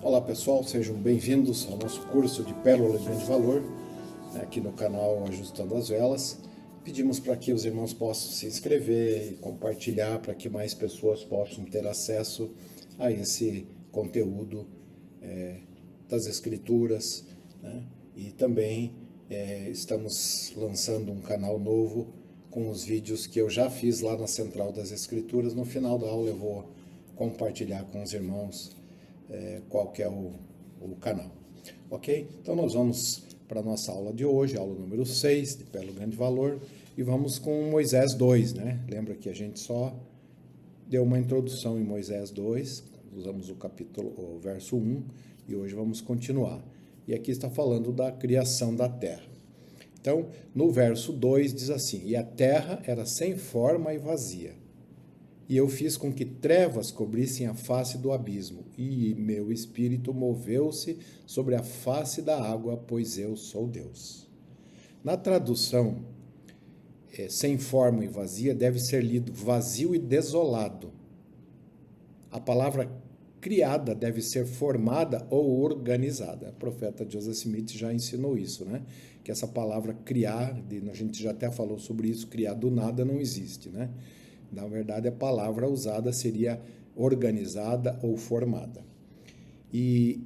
Olá pessoal, sejam bem-vindos ao nosso curso de Pérola de Grande Valor, aqui no canal Ajustando as Velas. Pedimos para que os irmãos possam se inscrever e compartilhar para que mais pessoas possam ter acesso a esse conteúdo das Escrituras, né? E também estamos lançando um canal novo com os vídeos que eu já fiz lá na Central das Escrituras. No final da aula eu vou compartilhar com os irmãos qual que é o canal, ok? Então nós vamos para a nossa aula de hoje, aula número 6, de Pérola Grande Valor, e vamos com Moisés 2, né? Lembra que a gente só deu uma introdução em Moisés 2, usamos o verso 1, e hoje vamos continuar. E aqui está falando da criação da terra. Então, no verso 2 diz assim: e a terra era sem forma e vazia, e eu fiz com que trevas cobrissem a face do abismo, e meu espírito moveu-se sobre a face da água, pois eu sou Deus. Na tradução, sem forma e vazia, deve ser lido vazio e desolado. A palavra criada deve ser formada ou organizada. O profeta Joseph Smith já ensinou isso, né? Que essa palavra criar, a gente já até falou sobre isso, criar do nada não existe, né? Na verdade, a palavra usada seria organizada ou formada. E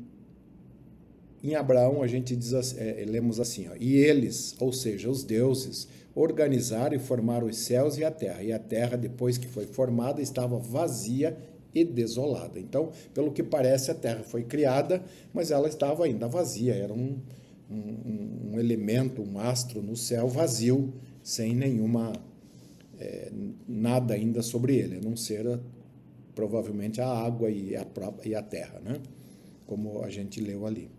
em Abraão a gente diz, lemos assim, ó, e eles, ou seja, os deuses, organizaram e formaram os céus e a terra, depois que foi formada, estava vazia e desolada. Então, pelo que parece, a terra foi criada, mas ela estava ainda vazia, era um elemento, um astro no céu vazio, sem nenhuma nada ainda sobre ele, a não ser provavelmente a água e a terra, né? Como a gente leu ali.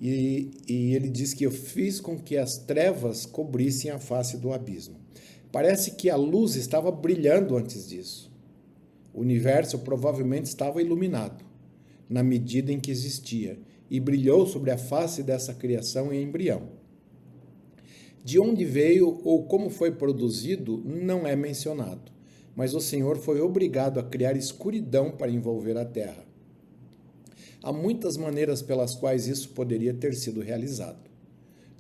E ele diz que eu fiz com que as trevas cobrissem a face do abismo. Parece que a luz estava brilhando antes disso. O universo provavelmente estava iluminado, na medida em que existia, e brilhou sobre a face dessa criação em embrião. De onde veio ou como foi produzido não é mencionado, mas o Senhor foi obrigado a criar escuridão para envolver a terra. Há muitas maneiras pelas quais isso poderia ter sido realizado.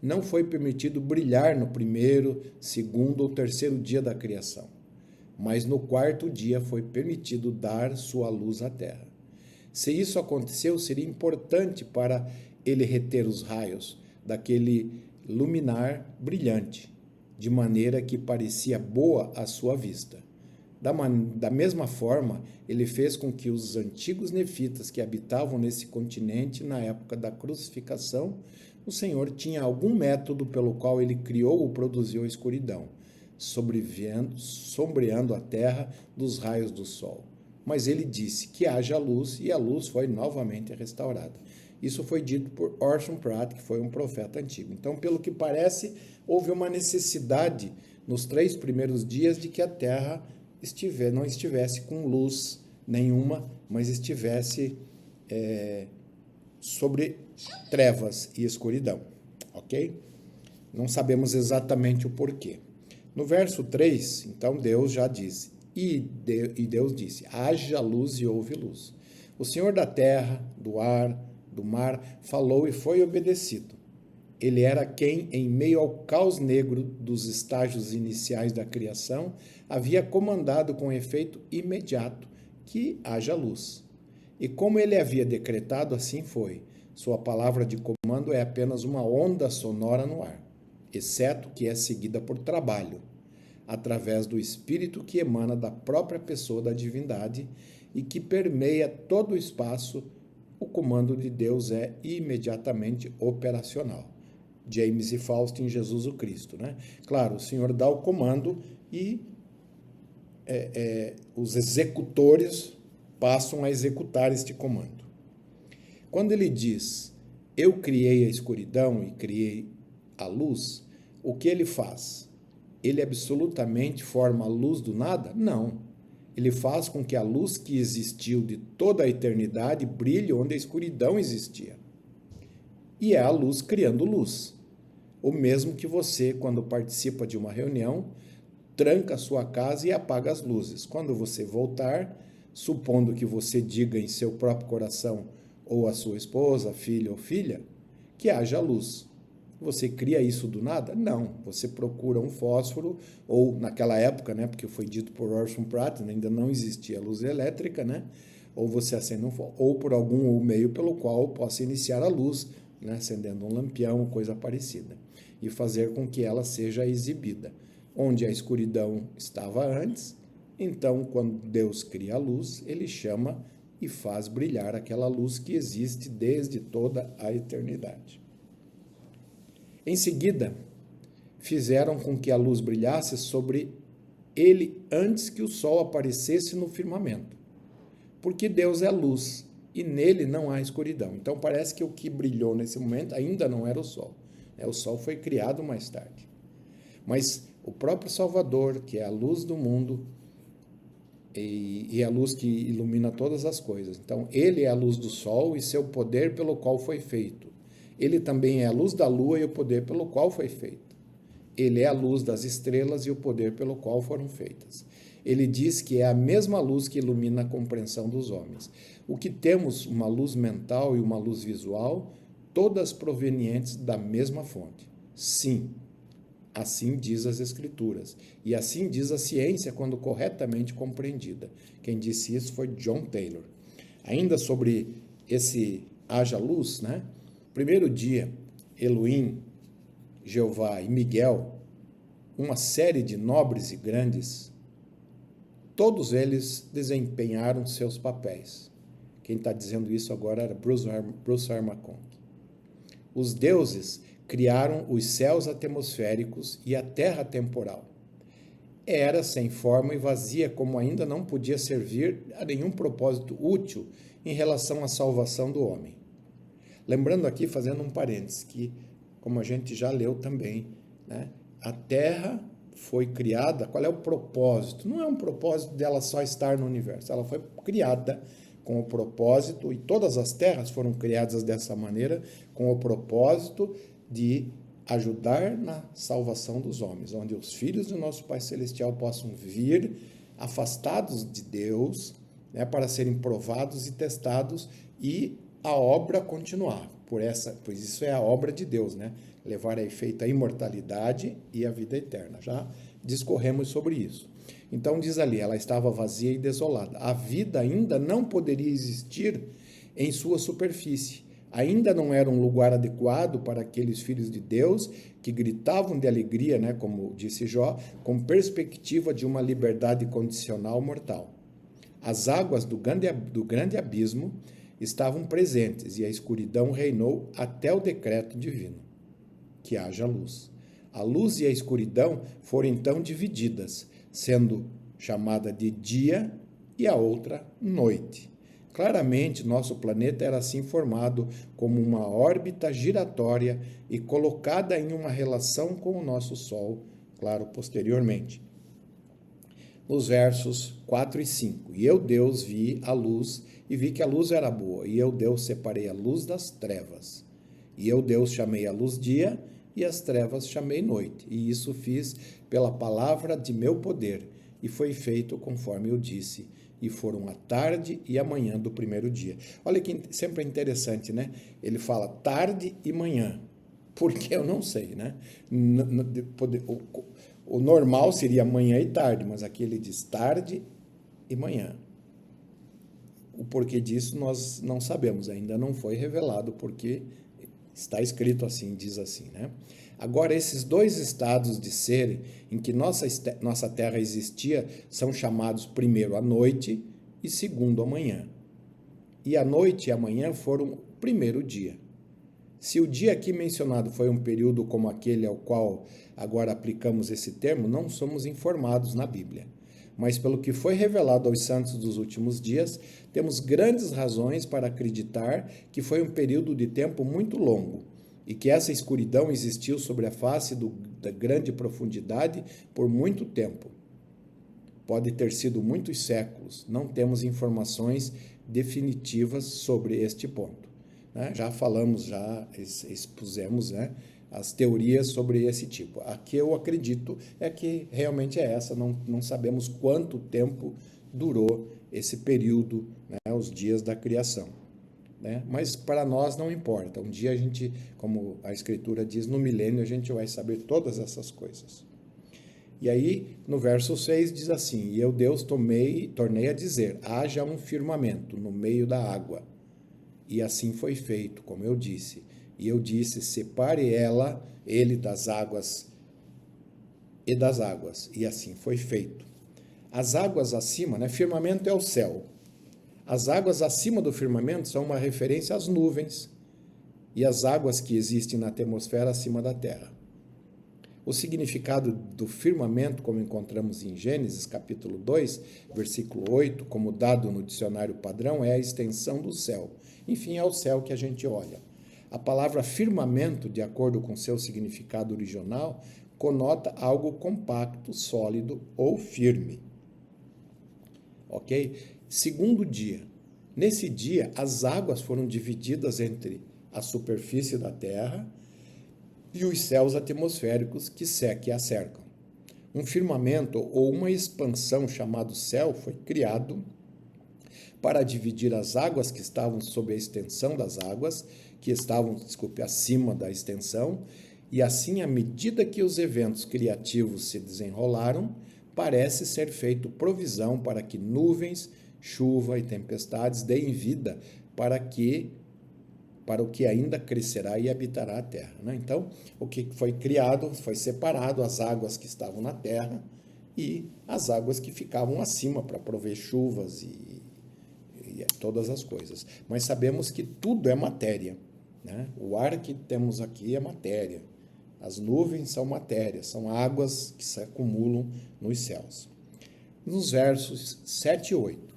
Não foi permitido brilhar no primeiro, segundo ou terceiro dia da criação, mas no quarto dia foi permitido dar sua luz à terra. Se isso aconteceu, seria importante para ele reter os raios daquele luminar brilhante, de maneira que parecia boa à sua vista. Da mesma forma, ele fez com que os antigos nefitas que habitavam nesse continente na época da crucificação, o Senhor tinha algum método pelo qual ele criou ou produziu a escuridão, sombreando a terra dos raios do sol. Mas ele disse que haja luz, e a luz foi novamente restaurada. Isso foi dito por Orson Pratt, que foi um profeta antigo. Então, pelo que parece, houve uma necessidade nos 3 primeiros dias de que a terra não estivesse com luz nenhuma, mas estivesse sobre trevas e escuridão, ok? Não sabemos exatamente o porquê. No verso 3, então, Deus já disse, e Deus disse, haja luz e houve luz. O Senhor da terra, do ar, do mar, falou e foi obedecido. Ele era quem, em meio ao caos negro dos estágios iniciais da criação, havia comandado com efeito imediato que haja luz. E como ele havia decretado, assim foi. Sua palavra de comando é apenas uma onda sonora no ar, exceto que é seguida por trabalho, através do Espírito que emana da própria pessoa da divindade e que permeia todo o espaço. O comando de Deus é imediatamente operacional. James e Fausto em Jesus o Cristo, né? Claro, o Senhor dá o comando e os executores passam a executar este comando. Quando ele diz, eu criei a escuridão e criei a luz, o que ele faz? Ele absolutamente forma a luz do nada? Não. Ele faz com que a luz que existiu de toda a eternidade brilhe onde a escuridão existia. E é a luz criando luz. O mesmo que você, quando participa de uma reunião, tranca a sua casa e apaga as luzes. Quando você voltar, supondo que você diga em seu próprio coração, ou a sua esposa, filho ou filha, que haja luz. Você cria isso do nada? Não. Você procura um fósforo, ou naquela época, né, porque foi dito por Orson Pratt, ainda não existia luz elétrica, né? Ou você acende um fósforo, ou por algum meio pelo qual possa iniciar a luz, né, acendendo um lampião, coisa parecida, e fazer com que ela seja exibida. Onde a escuridão estava antes, então, quando Deus cria a luz, ele chama e faz brilhar aquela luz que existe desde toda a eternidade. Em seguida, fizeram com que a luz brilhasse sobre ele antes que o sol aparecesse no firmamento. Porque Deus é luz e nele não há escuridão. Então parece que o que brilhou nesse momento ainda não era o sol. O sol foi criado mais tarde. Mas o próprio Salvador, que é a luz do mundo e a luz que ilumina todas as coisas. Então ele é a luz do sol e seu poder pelo qual foi feito. Ele também é a luz da lua e o poder pelo qual foi feito. Ele é a luz das estrelas e o poder pelo qual foram feitas. Ele diz que é a mesma luz que ilumina a compreensão dos homens. O que temos, uma luz mental e uma luz visual, todas provenientes da mesma fonte. Sim, assim diz as Escrituras. E assim diz a ciência quando corretamente compreendida. Quem disse isso foi John Taylor. Ainda sobre esse haja luz, né? Primeiro dia, Elohim, Jeová e Miguel, uma série de nobres e grandes, todos eles desempenharam seus papéis. Quem está dizendo isso agora era Bruce R. McConkie. Os deuses criaram os céus atmosféricos e a terra temporal. Era sem forma e vazia, como ainda não podia servir a nenhum propósito útil em relação à salvação do homem. Lembrando aqui, fazendo um parênteses, que, como a gente já leu também, né, a Terra foi criada, qual é o propósito? Não é um propósito dela só estar no universo, ela foi criada com o propósito, e todas as terras foram criadas dessa maneira, com o propósito de ajudar na salvação dos homens, onde os filhos do nosso Pai Celestial possam vir afastados de Deus, né, para serem provados e testados e a obra continuar, pois isso é a obra de Deus, né? Levar a efeito a imortalidade e a vida eterna. Já discorremos sobre isso. Então diz ali, ela estava vazia e desolada. A vida ainda não poderia existir em sua superfície. Ainda não era um lugar adequado para aqueles filhos de Deus que gritavam de alegria, né, como disse Jó, com perspectiva de uma liberdade condicional mortal. As águas do grande abismo estavam presentes e a escuridão reinou até o decreto divino, que haja luz. A luz e a escuridão foram então divididas, sendo chamada de dia e a outra noite. Claramente, nosso planeta era assim formado como uma órbita giratória e colocada em uma relação com o nosso Sol, claro, posteriormente. Nos versos 4 e 5. E eu, Deus, vi a luz e vi que a luz era boa. E eu, Deus, separei a luz das trevas. E eu, Deus, chamei a luz dia e as trevas chamei noite. E isso fiz pela palavra de meu poder. E foi feito conforme eu disse. E foram a tarde e a manhã do primeiro dia. Olha que sempre é interessante, né? Ele fala tarde e manhã. Porque eu não sei, né? O normal seria manhã e tarde, mas aqui ele diz tarde e manhã. O porquê disso nós não sabemos, ainda não foi revelado, porque está escrito assim, diz assim, né? Agora, esses dois estados de ser em que nossa terra existia são chamados primeiro a noite e segundo a manhã. E a noite e a manhã foram o primeiro dia. Se o dia aqui mencionado foi um período como aquele ao qual agora aplicamos esse termo, não somos informados na Bíblia. Mas pelo que foi revelado aos santos dos últimos dias, temos grandes razões para acreditar que foi um período de tempo muito longo e que essa escuridão existiu sobre a face da grande profundidade por muito tempo. Pode ter sido muitos séculos, não temos informações definitivas sobre este ponto. Já falamos, já expusemos, né, as teorias sobre esse tipo. A que eu acredito é que realmente é essa, não sabemos quanto tempo durou esse período, né, os dias da criação. né? Mas para nós não importa. Um dia a gente, como a Escritura diz, no milênio a gente vai saber todas essas coisas. E aí, no verso 6 diz assim: E eu, Deus, tornei a dizer, haja um firmamento no meio da água. E assim foi feito, como eu disse. E eu disse, separe ele das águas e das águas. E assim foi feito. As águas acima, né? Firmamento é o céu. As águas acima do firmamento são uma referência às nuvens e às águas que existem na atmosfera acima da terra. O significado do firmamento, como encontramos em Gênesis capítulo 2, versículo 8, como dado no dicionário padrão, é a extensão do céu. Enfim, é o céu que a gente olha. A palavra firmamento, de acordo com seu significado original, conota algo compacto, sólido ou firme. Ok? Segundo dia. Nesse dia, as águas foram divididas entre a superfície da terra e os céus atmosféricos que a cercam. Um firmamento ou uma expansão chamado céu foi criado para dividir as águas que estavam sob a extensão das águas, que estavam, acima da extensão, e assim, à medida que os eventos criativos se desenrolaram, parece ser feito provisão para que nuvens, chuva e tempestades deem vida para o que ainda crescerá e habitará a terra. Né? Então, o que foi criado, foi separado as águas que estavam na terra e as águas que ficavam acima para prover chuvas e todas as coisas. Mas sabemos que tudo é matéria. Né? O ar que temos aqui é matéria. As nuvens são matéria, são águas que se acumulam nos céus. Nos versos 7 e 8.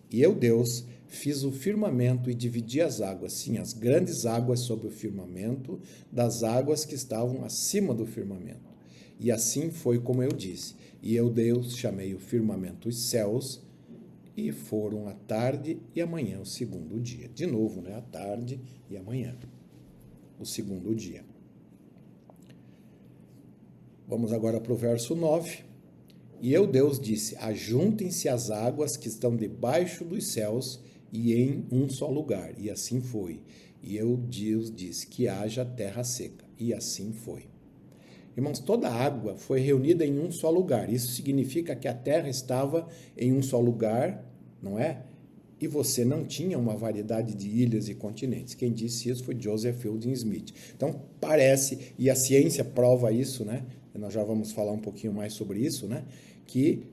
E eu, Deus, fiz o firmamento e dividi as águas, sim, as grandes águas sobre o firmamento, das águas que estavam acima do firmamento. E assim foi como eu disse. E eu, Deus, chamei o firmamento os céus, e foram a tarde e a manhã, o segundo dia. De novo, né? A tarde e a manhã, o segundo dia. Vamos agora para o verso 9. E eu, Deus, disse, ajuntem-se as águas que estão debaixo dos céus e em um só lugar. E assim foi. E eu, Deus, disse que haja terra seca. E assim foi. Irmãos, toda a água foi reunida em um só lugar. Isso significa que a terra estava em um só lugar, não é? E você não tinha uma variedade de ilhas e continentes. Quem disse isso foi Joseph Fielding Smith. Então, parece, e a ciência prova isso, né? Nós já vamos falar um pouquinho mais sobre isso, né? Que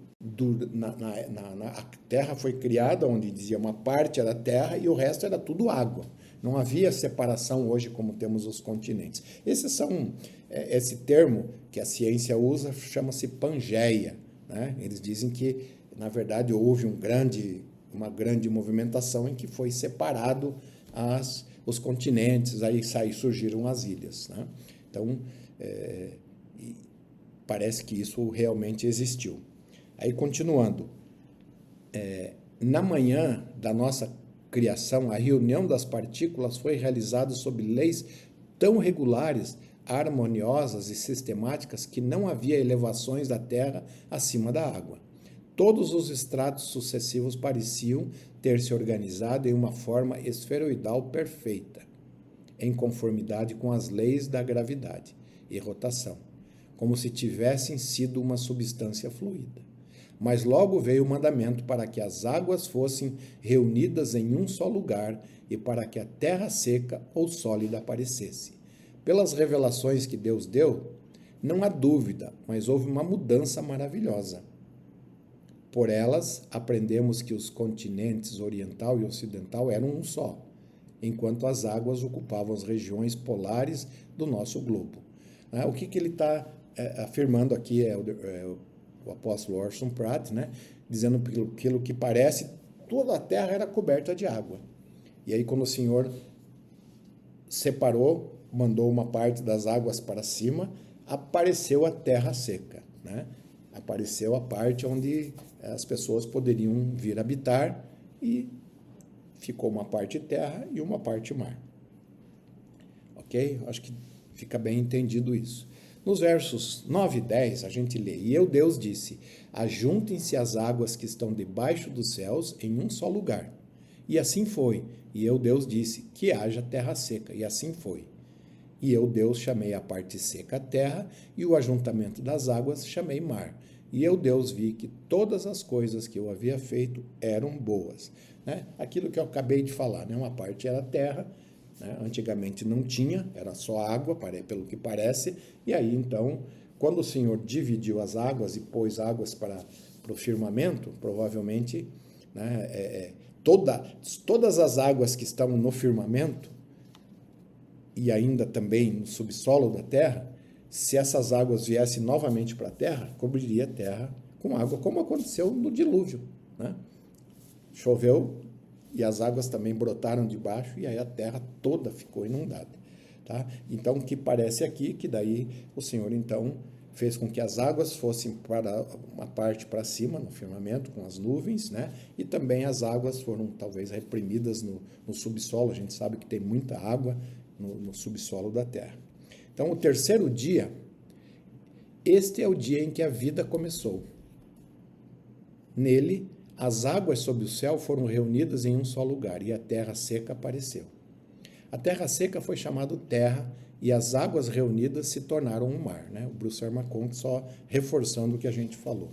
a terra foi criada onde dizia uma parte era terra e o resto era tudo água. Não havia separação hoje como temos os continentes. Esse termo que a ciência usa chama-se Pangeia. Né? Eles dizem que, na verdade, houve uma grande movimentação em que foi separado os continentes, aí surgiram as ilhas. Né? Então, parece que isso realmente existiu. Aí, continuando, na manhã da nossa criação, a reunião das partículas foi realizada sob leis tão regulares, harmoniosas e sistemáticas que não havia elevações da terra acima da água. Todos os estratos sucessivos pareciam ter se organizado em uma forma esferoidal perfeita, em conformidade com as leis da gravidade e rotação, como se tivessem sido uma substância fluida. Mas logo veio o mandamento para que as águas fossem reunidas em um só lugar e para que a terra seca ou sólida aparecesse. Pelas revelações que Deus deu, não há dúvida, mas houve uma mudança maravilhosa. Por elas, aprendemos que os continentes oriental e ocidental eram um só, enquanto as águas ocupavam as regiões polares do nosso globo. O que ele está afirmando aqui o apóstolo Orson Pratt, né? Dizendo aquilo que parece, toda a terra era coberta de água. E aí, quando o Senhor separou, mandou uma parte das águas para cima, apareceu a terra seca, né? Apareceu a parte onde as pessoas poderiam vir habitar e ficou uma parte terra e uma parte mar. Ok? Acho que fica bem entendido isso. Nos versos 9 e 10, a gente lê, e eu, Deus, disse, ajuntem-se as águas que estão debaixo dos céus em um só lugar. E assim foi. E eu, Deus, disse que haja terra seca. E assim foi. E eu, Deus, chamei a parte seca terra, e o ajuntamento das águas chamei mar. E eu, Deus, vi que todas as coisas que eu havia feito eram boas. Né? Aquilo que eu acabei de falar, né? Uma parte era terra, né? Antigamente não tinha, era só água, pelo que parece, e aí então, quando o Senhor dividiu as águas e pôs águas para o firmamento, provavelmente, né, todas as águas que estão no firmamento, e ainda também no subsolo da terra, se essas águas viessem novamente para a terra, cobriria a terra com água, como aconteceu no dilúvio. Né? Choveu e as águas também brotaram de baixo e aí a terra toda ficou inundada. Tá? Então, o que parece aqui, que daí o Senhor, então, fez com que as águas fossem para uma parte para cima, no firmamento, com as nuvens, né? E também as águas foram, talvez, reprimidas no subsolo. A gente sabe que tem muita água no subsolo da terra. Então, o terceiro dia, este é o dia em que a vida começou. Nele, as águas sob o céu foram reunidas em um só lugar, e a terra seca apareceu. A terra seca foi chamada terra, e as águas reunidas se tornaram um mar. Né? O Bruce R. McConkie só reforçando o que a gente falou.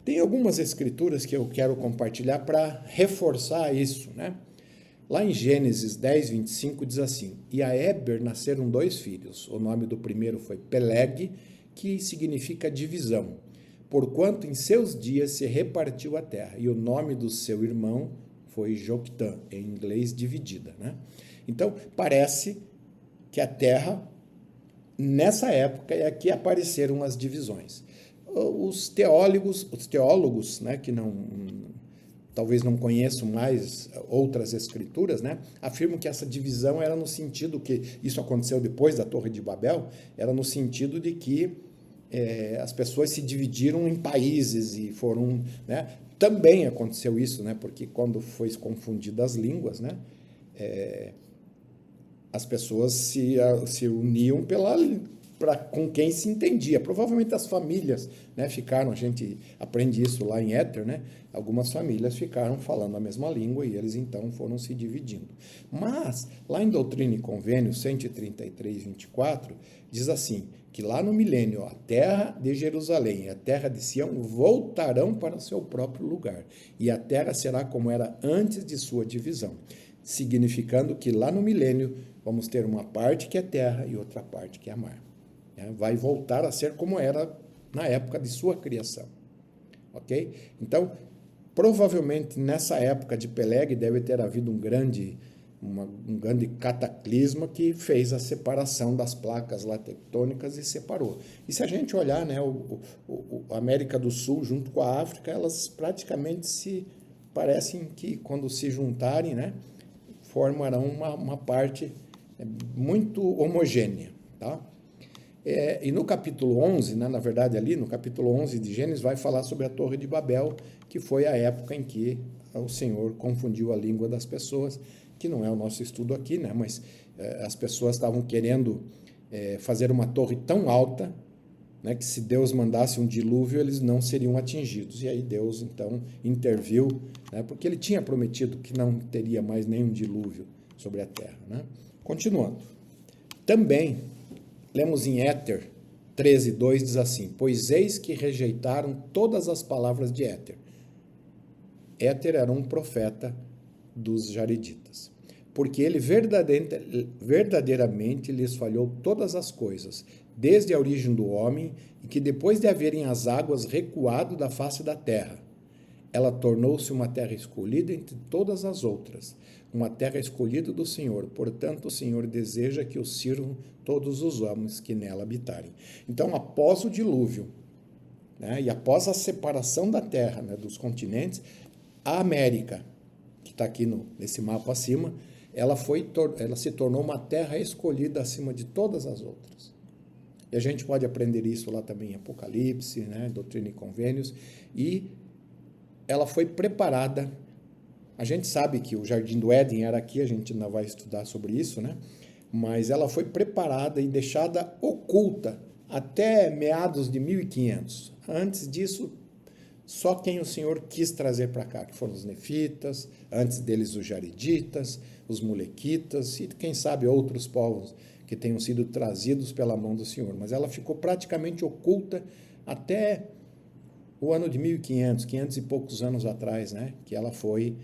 Tem algumas escrituras que eu quero compartilhar para reforçar isso. Né? Lá em Gênesis 10, 25, diz assim: E a Éber nasceram 2 filhos. O nome do primeiro foi Peleg, que significa divisão, porquanto em seus dias se repartiu a terra. E o nome do seu irmão foi Joctã, em inglês dividida. Né? Então, parece que a terra, nessa época, é que apareceram as divisões. Os teólogos, né, que talvez não conheçam mais outras escrituras, né, afirmam que essa divisão era no sentido que, isso aconteceu depois da Torre de Babel, era no sentido de que as pessoas se dividiram em países e foram... Né, também aconteceu isso, né, porque quando foi confundida as línguas, né, as pessoas se uniam com quem se entendia. Provavelmente as famílias, né, ficaram, a gente aprende isso lá em Éter, né, algumas famílias ficaram falando a mesma língua e eles então foram se dividindo. Mas, lá em Doutrina e Convênio 133, 24, diz assim, que lá no milênio a terra de Jerusalém e a terra de Sião voltarão para o seu próprio lugar, e a terra será como era antes de sua divisão, significando que lá no milênio vamos ter uma parte que é terra e outra parte que é mar. Vai voltar a ser como era na época de sua criação. Ok? Então, provavelmente nessa época de Peleg deve ter havido um grande cataclisma que fez a separação das placas lá tectônicas e separou. E se a gente olhar, né, a América do Sul junto com a África, elas praticamente se parecem que quando se juntarem, né, formarão uma parte muito homogênea. Tá? E no capítulo 11, né, na verdade ali no capítulo 11 de Gênesis, vai falar sobre a Torre de Babel, que foi a época em que o Senhor confundiu a língua das pessoas, que não é o nosso estudo aqui, né, mas as pessoas estavam querendo fazer uma torre tão alta, né, que se Deus mandasse um dilúvio, eles não seriam atingidos. E aí Deus, então, interviu, né, porque ele tinha prometido que não teria mais nenhum dilúvio sobre a terra. Né? Continuando. Também, lemos em Éter 13:2, diz assim, pois eis que rejeitaram todas as palavras de Éter. Éter era um profeta dos Jareditas, porque ele verdadeiramente lhes falhou todas as coisas, desde a origem do homem, e que depois de haverem as águas recuado da face da terra, ela tornou-se uma terra escolhida entre todas as outras, uma terra escolhida do Senhor. Portanto, o Senhor deseja que o sirvam todos os homens que nela habitarem. Então, após o dilúvio, né, e após a separação da terra, né, dos continentes, a América, que está aqui nesse mapa acima, ela se tornou uma terra escolhida acima de todas as outras. E a gente pode aprender isso lá também em Apocalipse, né, Doutrina e Convênios, e ela foi preparada. A gente sabe que o Jardim do Éden era aqui, a gente ainda vai estudar sobre isso, né? Mas ela foi preparada e deixada oculta até meados de 1500. Antes disso, só quem o Senhor quis trazer para cá, que foram os nefitas, antes deles os jariditas, os mulequitas e quem sabe outros povos que tenham sido trazidos pela mão do Senhor. Mas ela ficou praticamente oculta até o ano de 1500, 500 e poucos anos atrás, né? Que ela foi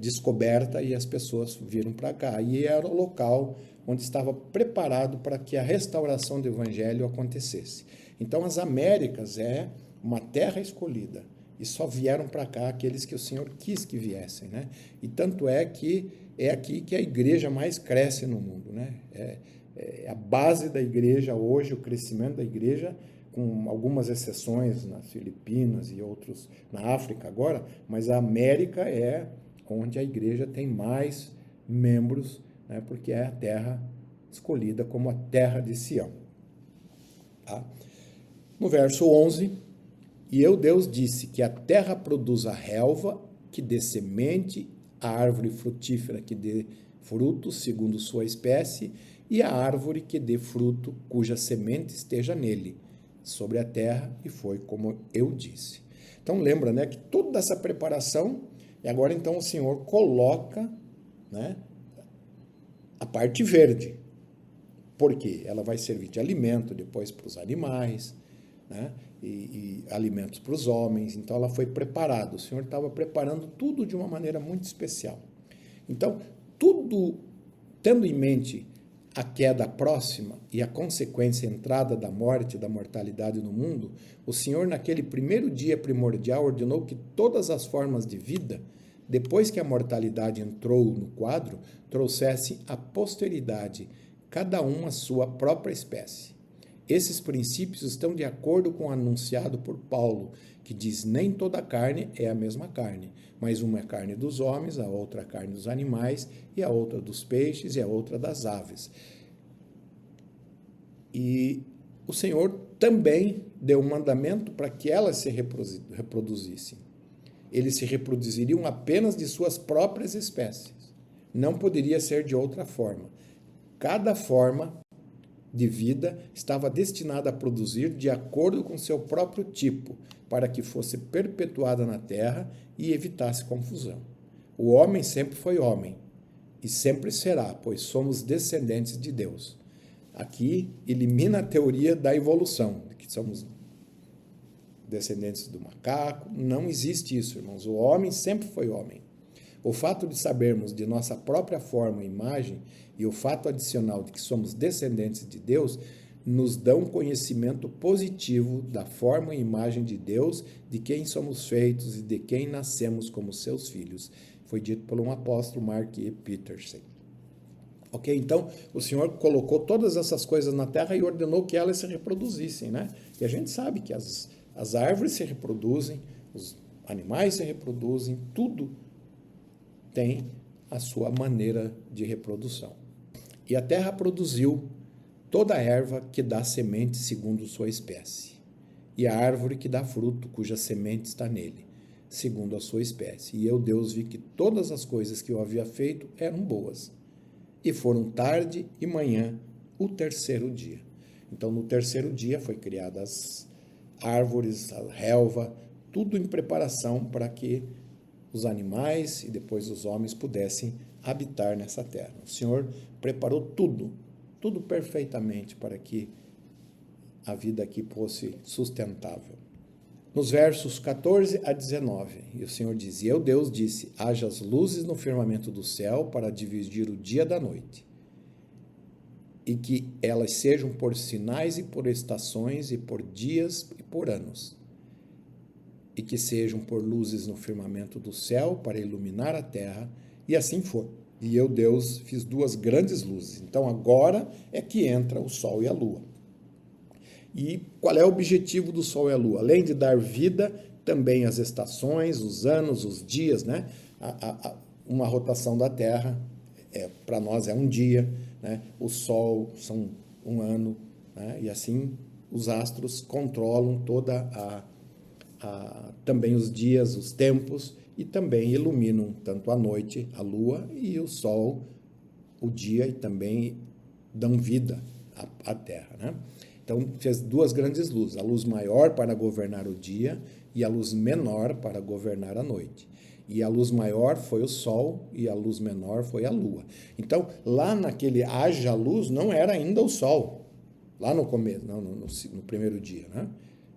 descoberta e as pessoas viram para cá. E era o local onde estava preparado para que a restauração do evangelho acontecesse. Então, as Américas é uma terra escolhida e só vieram para cá aqueles que o Senhor quis que viessem, né? E tanto é que é aqui que a igreja mais cresce no mundo, né? É a base da igreja hoje, o crescimento da igreja, com algumas exceções nas Filipinas e outros na África agora, mas a América é onde a igreja tem mais membros, né, porque é a terra escolhida como a terra de Sião. Tá? No verso 11, e eu, Deus, disse que a terra produza a relva, que dê semente, a árvore frutífera que dê frutos segundo sua espécie, e a árvore que dê fruto, cuja semente esteja nele, sobre a terra, e foi como eu disse. Então lembra, né, que toda essa preparação, e agora então o Senhor coloca, né, a parte verde. Por quê? Ela vai servir de alimento depois para os animais, né, e alimentos para os homens. Então ela foi preparada. O Senhor estava preparando tudo de uma maneira muito especial. Então, tudo tendo em mente a queda próxima e a consequência entrada da morte e da mortalidade no mundo, o Senhor, naquele primeiro dia primordial, ordenou que todas as formas de vida, depois que a mortalidade entrou no quadro, trouxessem à posteridade, cada uma a sua própria espécie. Esses princípios estão de acordo com o anunciado por Paulo, que diz: nem toda carne é a mesma carne, mas uma é carne dos homens, a outra a carne dos animais, e a outra dos peixes, e a outra das aves. E o Senhor também deu um mandamento para que elas se reproduzissem. Eles se reproduziriam apenas de suas próprias espécies. Não poderia ser de outra forma. Cada forma de vida estava destinada a produzir de acordo com seu próprio tipo, para que fosse perpetuada na terra e evitasse confusão. O homem sempre foi homem, e sempre será, pois somos descendentes de Deus. Aqui elimina a teoria da evolução, que somos descendentes do macaco. Não existe isso, irmãos. O homem sempre foi homem. O fato de sabermos de nossa própria forma e imagem e o fato adicional de que somos descendentes de Deus nos dão conhecimento positivo da forma e imagem de Deus, de quem somos feitos e de quem nascemos como seus filhos. Foi dito por um apóstolo, Mark E. Peterson. Ok? Então, o Senhor colocou todas essas coisas na terra e ordenou que elas se reproduzissem, né? E a gente sabe que as árvores se reproduzem, os animais se reproduzem, tudo tem a sua maneira de reprodução. E a terra produziu toda a erva que dá semente segundo sua espécie, e a árvore que dá fruto, cuja semente está nele, segundo a sua espécie. E eu, Deus, vi que todas as coisas que eu havia feito eram boas. E foram tarde e manhã, o terceiro dia. Então, no terceiro dia foi criadas as árvores, a relva, tudo em preparação para que os animais e depois os homens pudessem habitar nessa terra. O Senhor preparou tudo perfeitamente para que a vida aqui fosse sustentável. Nos versos 14 a 19, e o Senhor dizia: eu, Deus, disse: haja as luzes no firmamento do céu para dividir o dia da noite, e que elas sejam por sinais e por estações e por dias e por anos, e que sejam por luzes no firmamento do céu para iluminar a terra, e assim foi. E eu, Deus, fiz duas grandes luzes. Então agora é que entra o sol e a lua. E qual é o objetivo do sol e a lua? Além de dar vida, também as estações, os anos, os dias, né? Uma rotação da Terra, para nós é um dia, né? O sol são um ano, né? E assim os astros controlam toda também os dias, os tempos, e também iluminam tanto a noite, a lua, e o sol, o dia, e também dão vida à Terra, né? Então, fez duas grandes luzes, a luz maior para governar o dia e a luz menor para governar a noite. E a luz maior foi o sol e a luz menor foi a lua. Então, lá naquele haja luz, não era ainda o sol, lá no começo, no primeiro dia, né?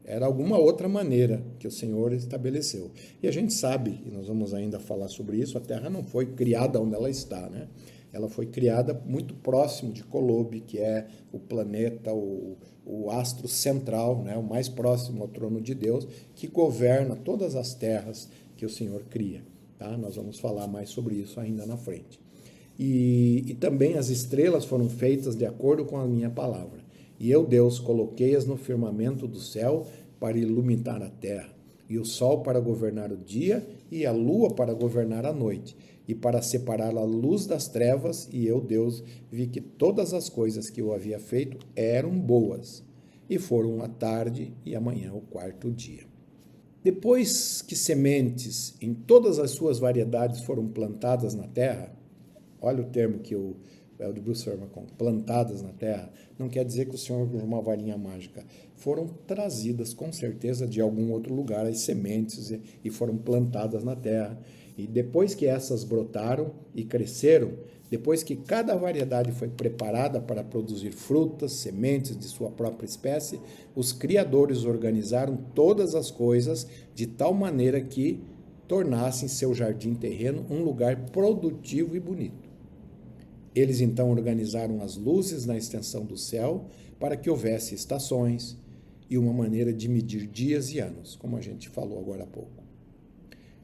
Era alguma outra maneira que o Senhor estabeleceu. E a gente sabe, e nós vamos ainda falar sobre isso, a Terra não foi criada onde ela está, né? Ela foi criada muito próximo de Colobe, que é o planeta, o astro central, né? O mais próximo ao trono de Deus, que governa todas as terras que o Senhor cria. Tá? Nós vamos falar mais sobre isso ainda na frente. E também as estrelas foram feitas de acordo com a minha palavra. E eu, Deus, coloquei-as no firmamento do céu para iluminar a terra, e o sol para governar o dia, e a lua para governar a noite, e para separar a luz das trevas. E eu, Deus, vi que todas as coisas que eu havia feito eram boas, e foram a tarde e amanhã o quarto dia. Depois que sementes em todas as suas variedades foram plantadas na terra, olha o termo que o de Bruce Herman, plantadas na terra, não quer dizer que o Senhor usou uma varinha mágica. Foram trazidas, com certeza, de algum outro lugar as sementes e foram plantadas na terra. E depois que essas brotaram e cresceram, depois que cada variedade foi preparada para produzir frutas, sementes de sua própria espécie, os criadores organizaram todas as coisas de tal maneira que tornassem seu jardim terreno um lugar produtivo e bonito. Eles então organizaram as luzes na extensão do céu para que houvesse estações e uma maneira de medir dias e anos, como a gente falou agora há pouco.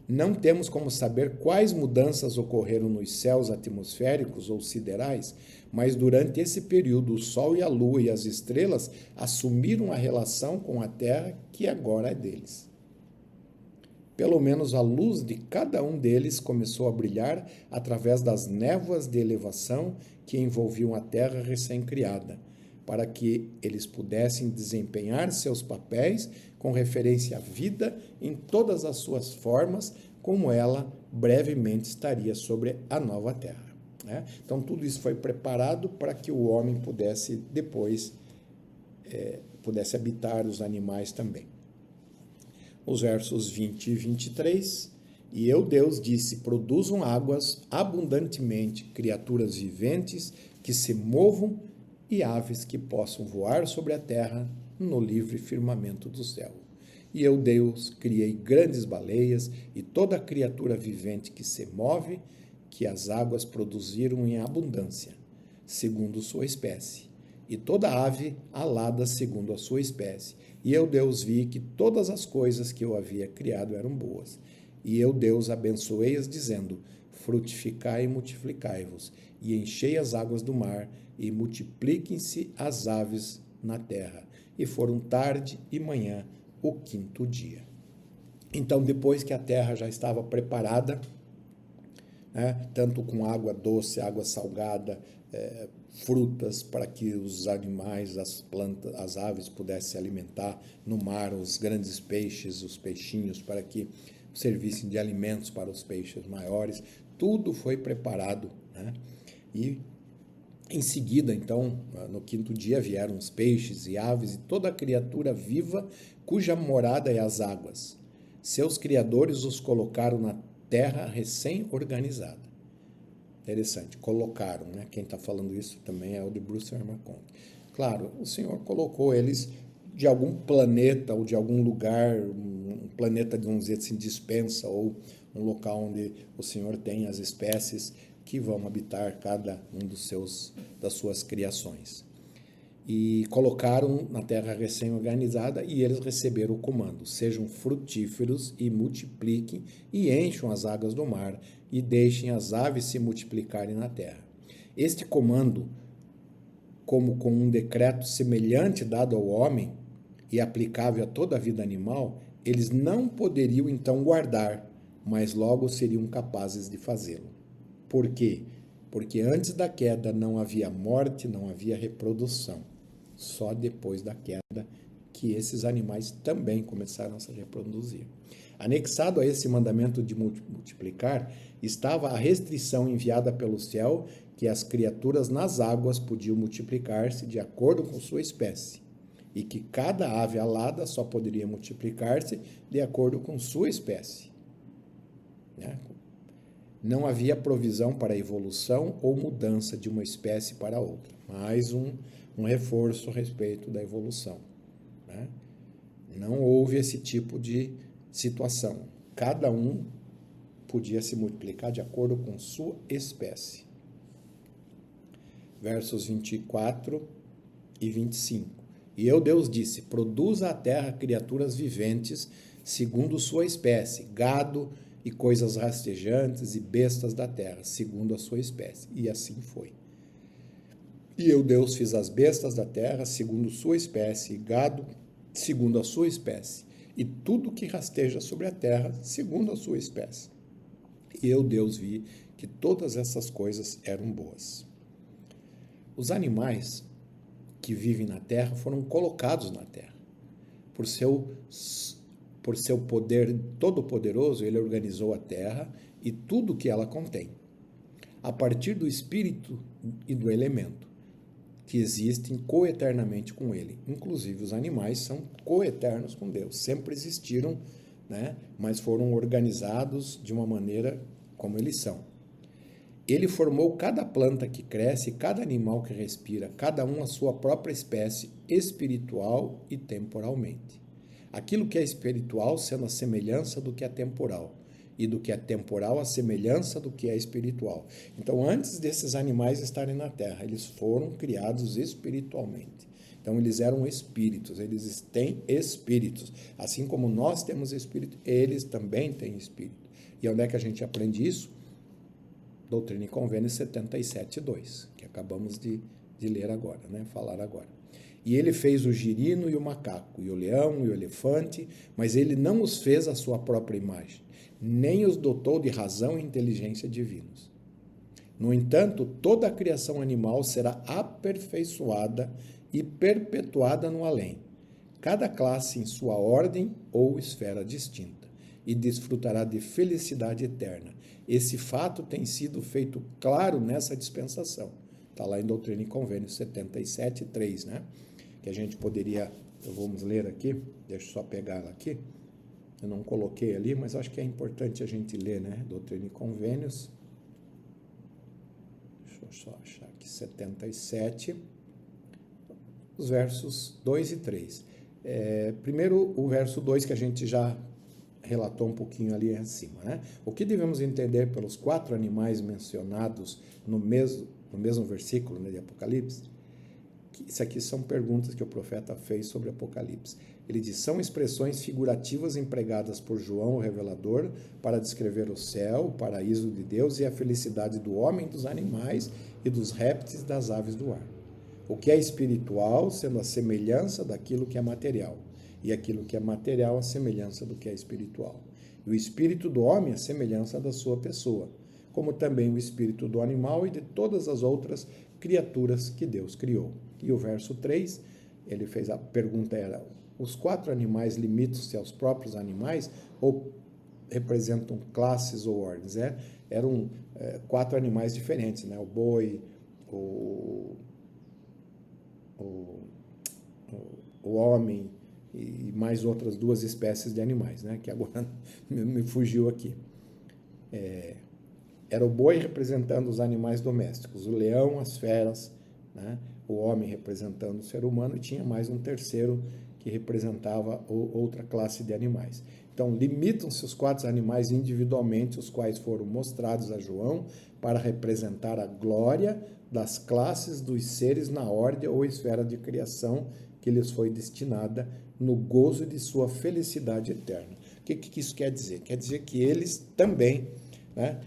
Não temos como saber quais mudanças ocorreram nos céus atmosféricos ou siderais, mas durante esse período o Sol e a Lua e as estrelas assumiram a relação com a Terra que agora é deles. Pelo menos a luz de cada um deles começou a brilhar através das névoas de elevação que envolviam a terra recém-criada, para que eles pudessem desempenhar seus papéis com referência à vida em todas as suas formas, como ela brevemente estaria sobre a nova terra. Né? Então, tudo isso foi preparado para que o homem pudesse depois pudesse habitar os animais também. Os versos 20 e 23, e eu, Deus, disse, produzam águas abundantemente, criaturas viventes que se movam e aves que possam voar sobre a terra no livre firmamento do céu. E eu, Deus, criei grandes baleias e toda criatura vivente que se move, que as águas produziram em abundância, segundo sua espécie, e toda ave alada segundo a sua espécie. E eu, Deus, vi que todas as coisas que eu havia criado eram boas. E eu, Deus, abençoei-as, dizendo, frutificai e multiplicai-vos, e enchei as águas do mar, e multipliquem-se as aves na terra. E foram tarde e manhã o quinto dia. Então, depois que a terra já estava preparada, né, tanto com água doce, água salgada, frutas para que os animais, as plantas, as aves pudessem se alimentar no mar, os grandes peixes, os peixinhos, para que servissem de alimentos para os peixes maiores, tudo foi preparado, né? E em seguida, então, no quinto dia vieram os peixes e aves e toda criatura viva cuja morada é as águas. Seus criadores os colocaram na terra recém-organizada. Interessante, colocaram, né? Quem está falando isso também é o de Bruce Herman. Claro, o Senhor colocou eles de algum planeta ou de algum lugar, um planeta, vamos dizer assim, dispensa, ou um local onde o Senhor tem as espécies que vão habitar cada um das suas criações. E colocaram na terra recém-organizada e eles receberam o comando: sejam frutíferos e multipliquem e encham as águas do mar e deixem as aves se multiplicarem na terra. Este comando, como com um decreto semelhante dado ao homem e aplicável a toda a vida animal, eles não poderiam então guardar, mas logo seriam capazes de fazê-lo. Por quê? Porque antes da queda não havia morte, não havia reprodução. Só depois da queda que esses animais também começaram a se reproduzir. Anexado a esse mandamento de multiplicar, estava a restrição enviada pelo céu que as criaturas nas águas podiam multiplicar-se de acordo com sua espécie. e que cada ave alada só poderia multiplicar-se de acordo com sua espécie. Né? Não havia provisão para a evolução ou mudança de uma espécie para outra. Mais um reforço a respeito da evolução. Né? Não houve esse tipo de situação. Cada um podia se multiplicar de acordo com sua espécie. Versos 24 e 25. E eu, Deus, disse: produza a terra criaturas viventes segundo sua espécie, gado e coisas rastejantes e bestas da terra, segundo a sua espécie. E assim foi. E eu, Deus, fiz as bestas da terra segundo sua espécie, e gado segundo a sua espécie, e tudo que rasteja sobre a terra segundo a sua espécie. E eu, Deus, vi que todas essas coisas eram boas. Os animais que vivem na terra foram colocados na terra. Por seu poder todo-poderoso, ele organizou a terra e tudo que ela contém, a partir do espírito e do elemento, que existem coeternamente com ele. Inclusive, os animais são coeternos com Deus, sempre existiram, né? Mas foram organizados de uma maneira como eles são. Ele formou cada planta que cresce, cada animal que respira, cada um a sua própria espécie, espiritual e temporalmente. Aquilo que é espiritual sendo a semelhança do que é temporal, e do que é temporal a semelhança do que é espiritual. Então, antes desses animais estarem na terra, eles foram criados espiritualmente. Então, eles eram espíritos, eles têm espíritos. Assim como nós temos espírito, eles também têm espírito. E onde é que a gente aprende isso? Doutrina e Convênios 77.2, que acabamos de ler agora, né? Falar agora. E ele fez o girino e o macaco, e o leão e o elefante, mas ele não os fez à sua própria imagem, nem os dotou de razão e inteligência divinos. No entanto, toda a criação animal será aperfeiçoada e perpetuada no além, cada classe em sua ordem ou esfera distinta, e desfrutará de felicidade eterna. Esse fato tem sido feito claro nessa dispensação. Está lá em Doutrina e Convênios 77.3, né? Que a gente poderia, vamos ler aqui, deixa eu só pegar ela aqui. Eu não coloquei ali, mas acho que é importante a gente ler, né? Doutrina e Convênios. Deixa eu só achar aqui, 77, os versos 2 e 3. Primeiro, o verso 2 que a gente já relatou um pouquinho ali acima, né? O que devemos entender pelos 4 animais mencionados no mesmo versículo, né, de Apocalipse? Isso aqui são perguntas que o profeta fez sobre Apocalipse. Ele diz: são expressões figurativas empregadas por João, o revelador, para descrever o céu, o paraíso de Deus e a felicidade do homem, dos animais e dos répteis, das aves do ar. O que é espiritual, sendo a semelhança daquilo que é material, e aquilo que é material, a semelhança do que é espiritual. E o espírito do homem, a semelhança da sua pessoa, como também o espírito do animal e de todas as outras criaturas que Deus criou. E o verso 3, ele fez a pergunta, era: os 4 animais limitam-se aos próprios animais ou representam classes ou ordens? Eram 4 animais diferentes, né? O boi, o homem e mais outras 2 espécies de animais, né? Que agora me fugiu aqui. Era o boi representando os animais domésticos, o leão, as feras, né? O homem representando o ser humano, e tinha mais um terceiro que representava outra classe de animais. Então, limitam-se os 4 animais individualmente, os quais foram mostrados a João para representar a glória das classes dos seres na ordem ou esfera de criação que lhes foi destinada no gozo de sua felicidade eterna. O que isso quer dizer? Quer dizer que eles também, né?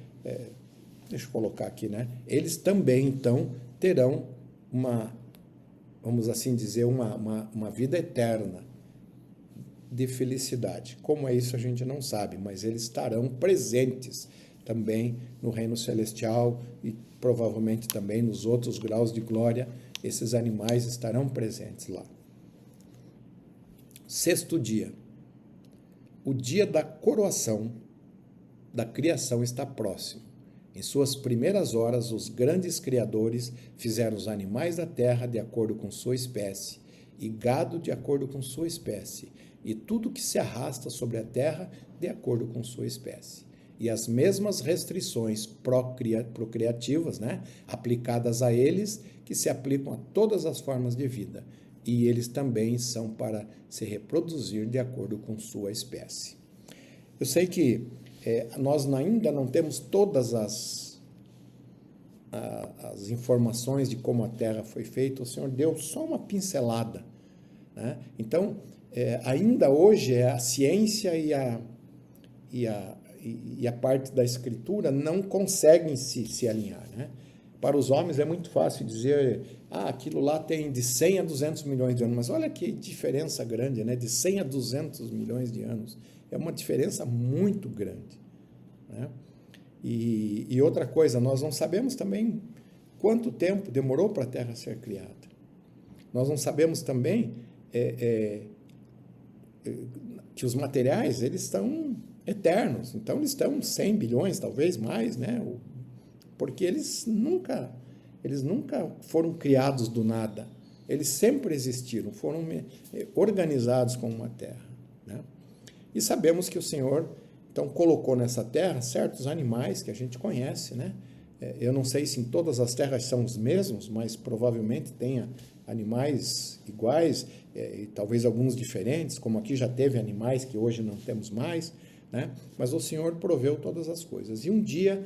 Deixa eu colocar aqui, né? Eles também, então, terão vamos assim dizer, uma vida eterna de felicidade. Como é isso a gente não sabe, mas eles estarão presentes também no reino celestial e provavelmente também nos outros graus de glória, esses animais estarão presentes lá. 6º dia. O dia da coroação da criação está próximo. Em suas primeiras horas, os grandes criadores fizeram os animais da terra de acordo com sua espécie e gado de acordo com sua espécie, e tudo que se arrasta sobre a terra de acordo com sua espécie. E as mesmas restrições procriativas, né, aplicadas a eles, que se aplicam a todas as formas de vida. E eles também são para se reproduzir de acordo com sua espécie. Eu sei que nós ainda não temos todas as informações de como a Terra foi feita. O Senhor deu só uma pincelada, né? Então, ainda hoje a ciência e a parte da Escritura não conseguem se alinhar, né? Para os homens é muito fácil dizer, aquilo lá tem de 100 a 200 milhões de anos, mas olha que diferença grande, né? De 100 a 200 milhões de anos. É uma diferença muito grande, né? E outra coisa, nós não sabemos também quanto tempo demorou para a Terra ser criada. Nós não sabemos também que os materiais, eles estão eternos, então eles estão 100 bilhões, talvez mais, né? Porque eles nunca foram criados do nada, eles sempre existiram, foram organizados como uma terra, né? E sabemos que o Senhor, então, colocou nessa terra certos animais que a gente conhece, né? Eu não sei se em todas as terras são os mesmos, mas provavelmente tenha animais iguais, e talvez alguns diferentes, como aqui já teve animais que hoje não temos mais, né? Mas o Senhor proveu todas as coisas. E um dia,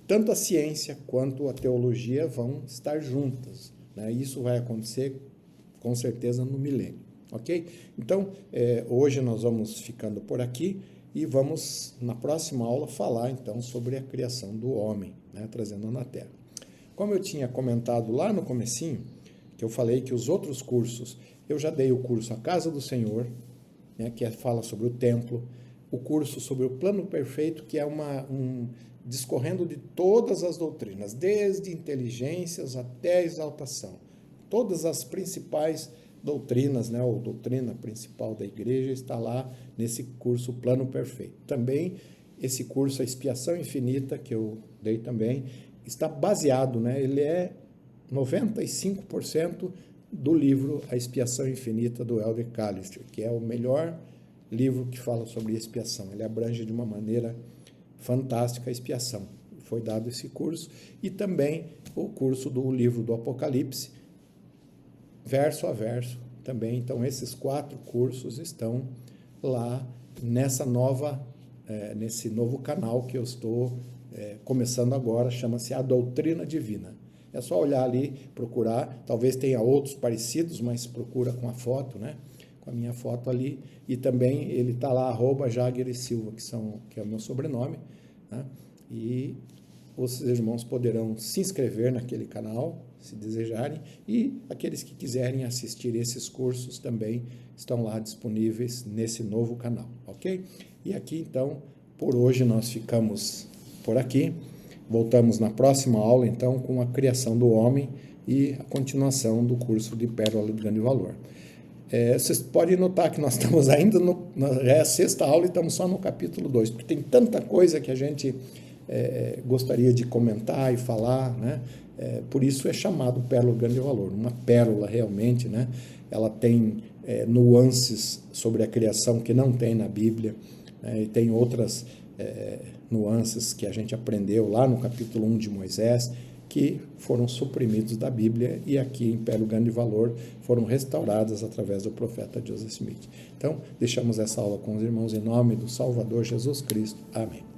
tanto a ciência quanto a teologia vão estar juntas, né? Isso vai acontecer, com certeza, no milênio, ok? Então, hoje nós vamos ficando por aqui e vamos, na próxima aula, falar, então, sobre a criação do homem, né? Trazendo na Terra. Como eu tinha comentado lá no comecinho, que eu falei que os outros cursos, eu já dei o curso A Casa do Senhor, né? Que fala sobre o templo, o curso sobre o plano perfeito, que é discorrendo de todas as doutrinas, desde inteligências até exaltação. Todas as principais doutrinas, né, ou doutrina principal da igreja está lá nesse curso Plano Perfeito. Também esse curso A Expiação Infinita, que eu dei também, está baseado, né, ele é 95% do livro A Expiação Infinita, do Elder Callister, que é o melhor livro que fala sobre expiação. Ele abrange de uma maneira fantástica a expiação. Foi dado esse curso e também o curso do livro do Apocalipse, verso a verso também. Então, esses 4 cursos estão lá nesse novo canal que eu estou começando agora, chama-se A Doutrina Divina. É só olhar ali, procurar, talvez tenha outros parecidos, mas procura com a foto, né? Com a minha foto ali, e também ele está lá, @Jagger_Silva, que é o meu sobrenome, né? E os irmãos poderão se inscrever naquele canal, se desejarem, e aqueles que quiserem assistir esses cursos também estão lá disponíveis nesse novo canal, ok? E aqui, então, por hoje nós ficamos por aqui. Voltamos na próxima aula, então, com a criação do homem e a continuação do curso de Pérola de Grande Valor. Vocês podem notar que nós estamos ainda é a 6ª aula e estamos só no capítulo 2, porque tem tanta coisa que a gente gostaria de comentar e falar, né? Por isso é chamado Pérola de Grande Valor, uma pérola realmente, né? Ela tem nuances sobre a criação que não tem na Bíblia, né? E tem outras nuances que a gente aprendeu lá no capítulo 1 de Moisés, que foram suprimidos da Bíblia e aqui em Pérola de Grande Valor foram restauradas através do profeta Joseph Smith. Então, deixamos essa aula com os irmãos em nome do Salvador Jesus Cristo. Amém.